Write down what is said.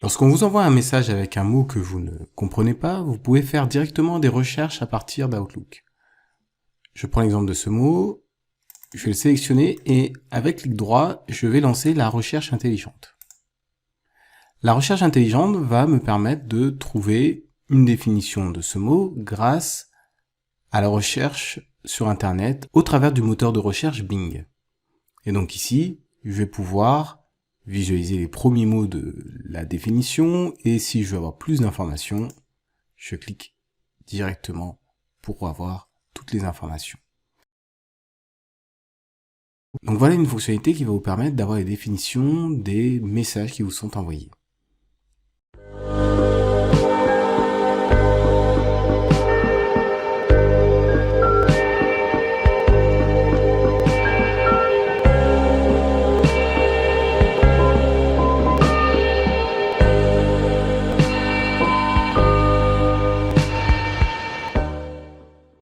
Lorsqu'on vous envoie un message avec un mot que vous ne comprenez pas, vous pouvez faire directement des recherches à partir d'Outlook. Je prends l'exemple de ce mot, je vais le sélectionner et avec clic droit, je vais lancer la recherche intelligente. La recherche intelligente va me permettre de trouver une définition de ce mot grâce à la recherche sur Internet au travers du moteur de recherche Bing. Et donc ici, je vais pouvoir visualiser les premiers mots de la définition et si je veux avoir plus d'informations, je clique directement pour avoir toutes les informations. Donc voilà une fonctionnalité qui va vous permettre d'avoir les définitions des messages qui vous sont envoyés.